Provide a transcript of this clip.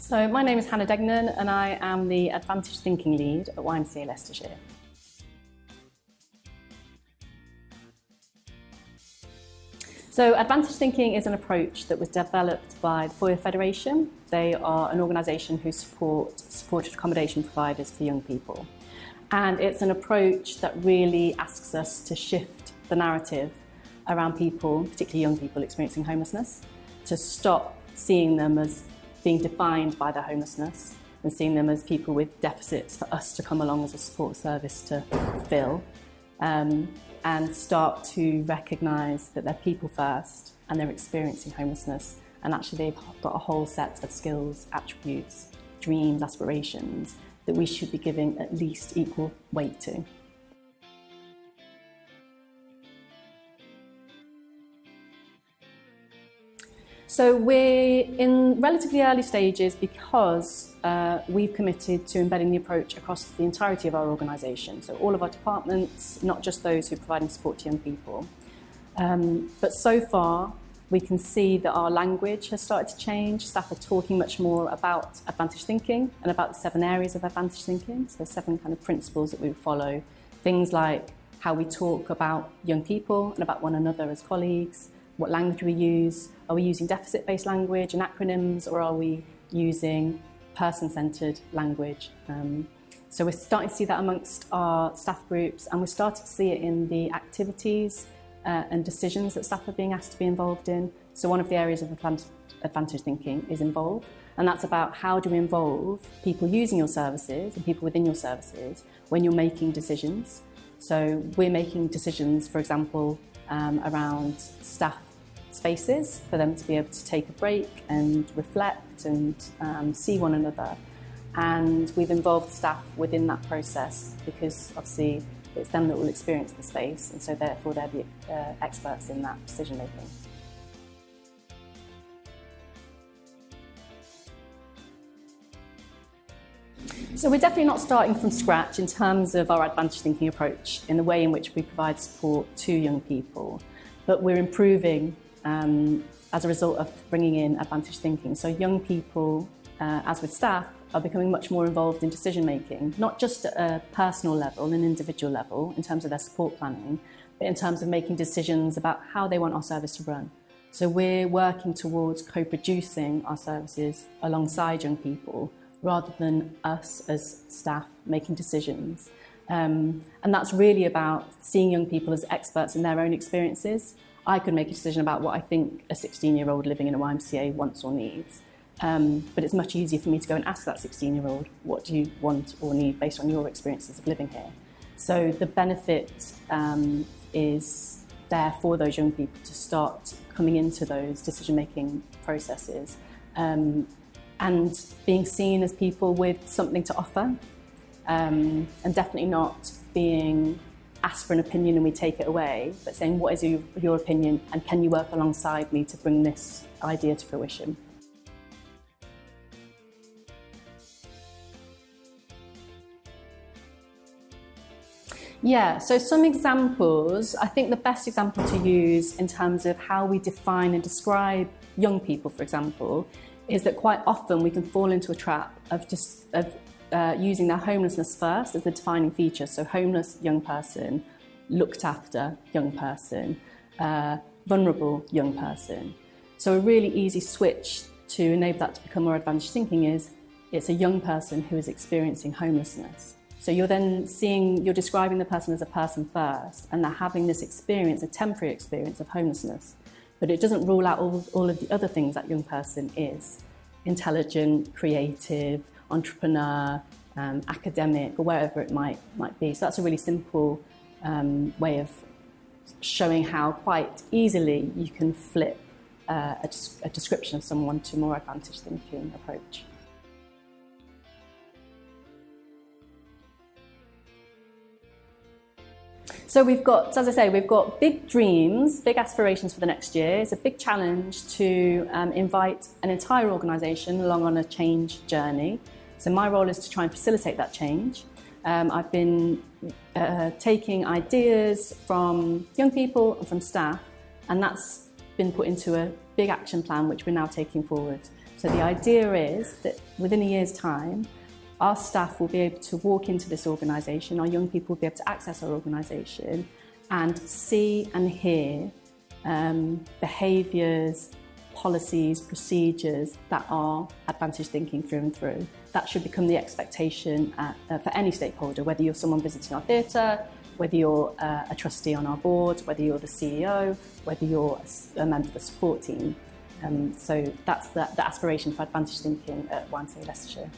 So my name is Deignan and I am the Advantage Thinking Lead at YMCA Leicestershire. So Advantage Thinking is an approach that was developed by the Foyer Federation. They are an organisation who support supported accommodation providers for young people. And it's an approach that really asks us to shift the narrative around people, particularly young people experiencing homelessness, to stop seeing them as being defined by their homelessness and seeing them as people with deficits for us to come along as a support service to fill, and start to recognise that they're people first and they're experiencing homelessness, and actually they've got a whole set of skills, attributes, dreams, aspirations that we should be giving at least equal weight to. So we're in relatively early stages because we've committed to embedding the approach across the entirety of our organisation. So all of our departments, not just those who are providing support to young people. But so far, we can see that our language has started to change. Staff are talking much more about advantage thinking and about the 7 areas of advantage thinking. So there's 7 kind of principles that we follow. Things like how we talk about young people and about one another as colleagues, what language we use. Are we using deficit-based language and acronyms, or are we using person-centred language? So we're starting to see that amongst our staff groups, and we're starting to see it in the activities and decisions that staff are being asked to be involved in. So one of the areas of advantage thinking is involve, and that's about how do we involve people using your services and people within your services when you're making decisions. So we're making decisions, for example, around staff spaces for them to be able to take a break and reflect and see one another. And we've involved staff within that process because obviously it's them that will experience the space, and so therefore they're the experts in that decision making. So we're definitely not starting from scratch in terms of our advantage thinking approach in the way in which we provide support to young people, but we're improving as a result of bringing in advantage thinking. So young people, as with staff, are becoming much more involved in decision making, not just at a personal level, an individual level in terms of their support planning, but in terms of making decisions about how they want our service to run. So we're working towards co-producing our services alongside young people rather than us as staff making decisions. And that's really about seeing young people as experts in their own experiences. I could make a decision about what I think a 16-year-old living in a YMCA wants or needs. But it's much easier for me to go and ask that 16-year-old, what do you want or need based on your experiences of living here? So the benefit is there for those young people to start coming into those decision-making processes and being seen as people with something to offer, and definitely not being asked for an opinion and we take it away, but saying, what is your opinion and can you work alongside me to bring this idea to fruition? Yeah, so some examples. I think the best example to use in terms of how we define and describe young people, for example, is that quite often we can fall into a trap of using their homelessness first as the defining feature. So homeless young person, looked after young person, vulnerable young person. So a really easy switch to enable that to become more advantage thinking is it's a young person who is experiencing homelessness. So you're describing the person as a person first, and they're having this experience, a temporary experience of homelessness. But it doesn't rule out all of the other things that young person is: intelligent, creative, entrepreneur, academic, or wherever it might be. So that's a really simple way of showing how quite easily you can flip a description of someone to a more advantage thinking approach. So we've got, as I say, we've got big dreams, big aspirations for the next year. It's a big challenge to invite an entire organisation along on a change journey. So my role is to try and facilitate that change. I've been taking ideas from young people and from staff, and that's been put into a big action plan which we're now taking forward. So the idea is that within a year's time, our staff will be able to walk into this organisation, our young people will be able to access our organisation and see and hear behaviours, policies, procedures that are advantage thinking through and through. That should become the expectation for any stakeholder, whether you're someone visiting our theatre, whether you're a trustee on our board, whether you're the CEO, whether you're a member of the support team. So that's the aspiration for advantage thinking at YMCA Leicestershire.